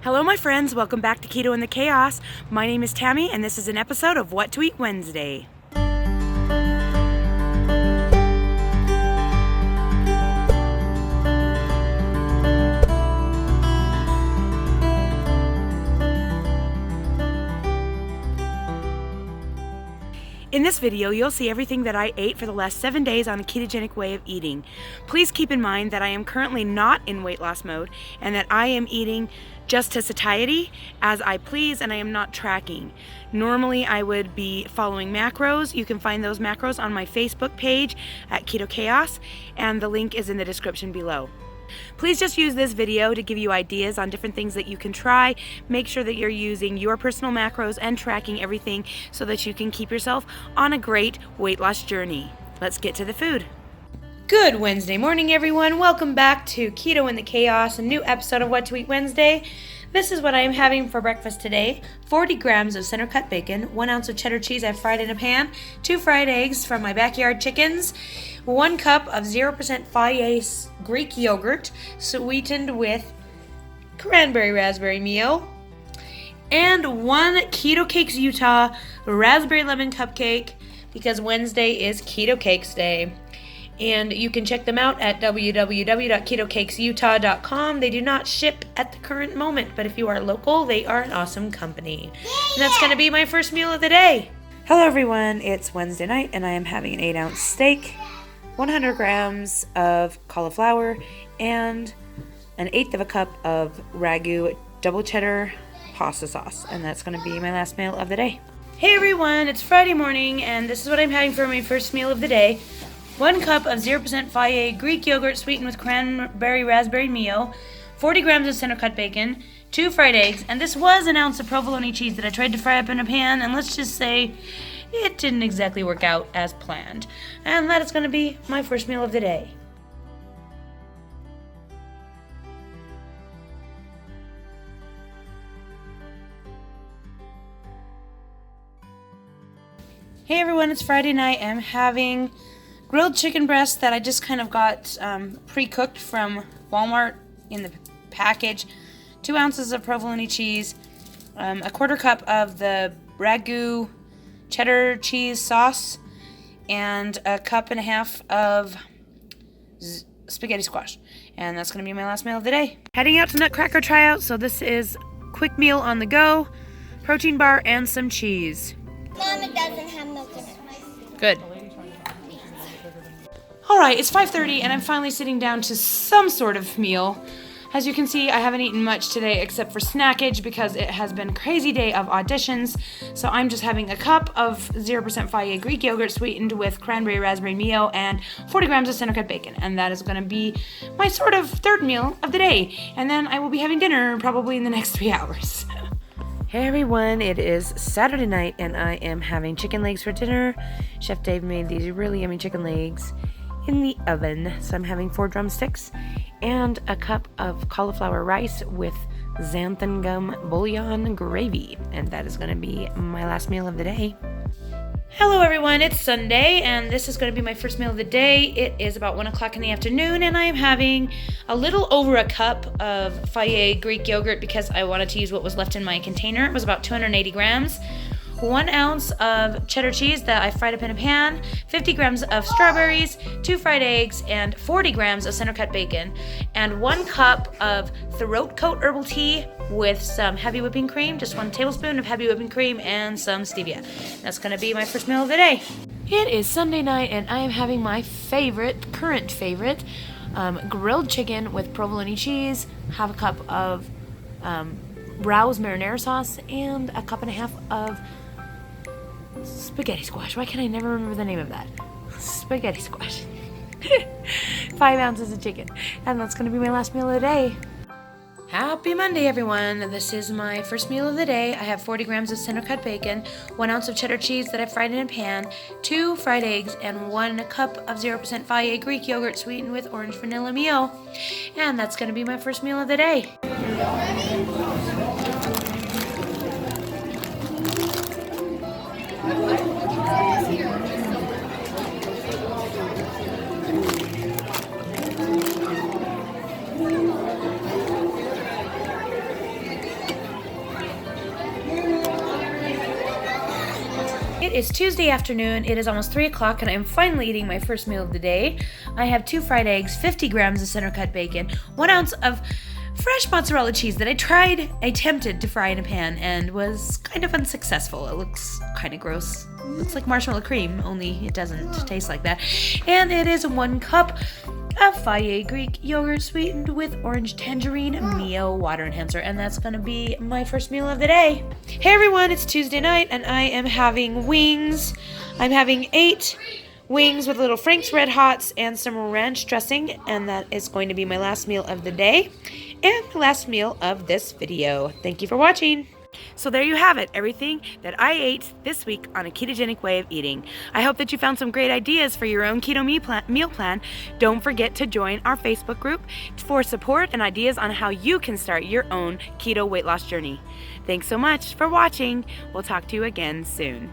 Hello my friends, welcome back to Keto in the Chaos. My name is Tammy and this is an episode of What to Eat Wednesday. In this video, you'll see everything that I ate for the last 7 days on a ketogenic way of eating. Please keep in mind that I am currently not in weight loss mode and that I am eating just to satiety as I please and I am not tracking. Normally I would be following macros. You can find those macros on my Facebook page at Keto Chaos and the link is in the description below. Please just use this video to give you ideas on different things that you can try. Make sure that you're using your personal macros and tracking everything so that you can keep yourself on a great weight loss journey. Let's get to the food. Good Wednesday morning, everyone. Welcome back to Keto in the Chaos, a new episode of What to Eat Wednesday. This is what I am having for breakfast today. 40 grams of center cut bacon, 1 ounce of cheddar cheese I've fried in a pan, 2 fried eggs from my backyard chickens, 1 cup of 0% FDOE Greek yogurt sweetened with cranberry raspberry meal, and 1 Keto Cakes Utah raspberry lemon cupcake because Wednesday is Keto Cakes Day. And you can check them out at www.ketocakesutah.com. They do not ship at the current moment, but if you are local, they are an awesome company. And that's going to be my first meal of the day. Hello everyone, it's Wednesday night and I am having an 8-ounce steak, 100 grams of cauliflower, and 1/8 of a cup of Ragu double cheddar pasta sauce. And that's going to be my last meal of the day. Hey everyone, it's Friday morning and this is what I'm having for my first meal of the day. 1 cup of 0% FDOE Greek yogurt sweetened with cranberry raspberry meal, 40 grams of center cut bacon, 2 fried eggs, and this was an ounce of provolone cheese that I tried to fry up in a pan, and let's just say it didn't exactly work out as planned. And that is going to be my first meal of the day. Hey everyone, it's Friday night. I'm having grilled chicken breast that I just kind of got pre-cooked from Walmart in the package, 2 ounces of provolone cheese, a 1/4 cup of the Ragu cheddar cheese sauce, and a 1.5 cups of spaghetti squash. And that's going to be my last meal of the day. Heading out to Nutcracker tryout, so this is quick meal on the go, protein bar, and some cheese. Mom, it doesn't have milk in it. Good. Alright, it's 5:30 and I'm finally sitting down to some sort of meal. As you can see, I haven't eaten much today except for snackage because it has been a crazy day of auditions. So I'm just having a cup of 0% FDOE Greek yogurt sweetened with cranberry raspberry meal and 40 grams of center cut bacon. And that is going to be my sort of third meal of the day. And then I will be having dinner probably in the next 3 hours. Hey everyone, it is Saturday night and I am having chicken legs for dinner. Chef Dave made these really yummy chicken legs in the oven. So I'm having 4 drumsticks and a cup of cauliflower rice with xanthan gum bouillon gravy. And that is going to be my last meal of the day. Hello everyone, it's Sunday and this is going to be my first meal of the day. It is about 1 o'clock in the afternoon and I am having a little over a cup of FDOE Greek yogurt because I wanted to use what was left in my container. It was about 280 grams. 1 ounce of cheddar cheese that I fried up in a pan, 50 grams of strawberries, 2 fried eggs, and 40 grams of center cut bacon, and 1 cup of throat coat herbal tea with some heavy whipping cream, just 1 tablespoon of heavy whipping cream, and some stevia. That's going to be my first meal of the day. It is Sunday night, and I am having my current favorite, grilled chicken with provolone cheese, half a cup of Browse marinara sauce, and a 1.5 cups of spaghetti squash. Why can I never remember the name of that? Spaghetti squash. 5 ounces of chicken. And that's going to be my last meal of the day. Happy Monday, everyone. This is my first meal of the day. I have 40 grams of center cut bacon, 1 ounce of cheddar cheese that I fried in a pan, 2 fried eggs, and 1 cup of 0% FDOE Greek yogurt sweetened with orange vanilla meal. And that's going to be my first meal of the day. It is Tuesday afternoon. It is almost 3 o'clock and I'm finally eating my first meal of the day. I have 2 fried eggs, 50 grams of center cut bacon, 1 ounce of fresh mozzarella cheese that I attempted to fry in a pan and was kind of unsuccessful. It looks kind of gross. It looks like marshmallow cream, only it doesn't taste like that. And it is 1 cup of Fage Greek yogurt sweetened with orange tangerine Mio water enhancer, and that's gonna be my first meal of the day. Hey everyone, it's Tuesday night and I am having wings. I'm having 8 wings with little Frank's Red Hots and some ranch dressing, and that is going to be my last meal of the day and my last meal of this video. Thank you for watching. So there you have it, everything that I ate this week on a ketogenic way of eating. I hope that you found some great ideas for your own keto meal plan. Don't forget to join our Facebook group for support and ideas on how you can start your own keto weight loss journey. Thanks so much for watching. We'll talk to you again soon.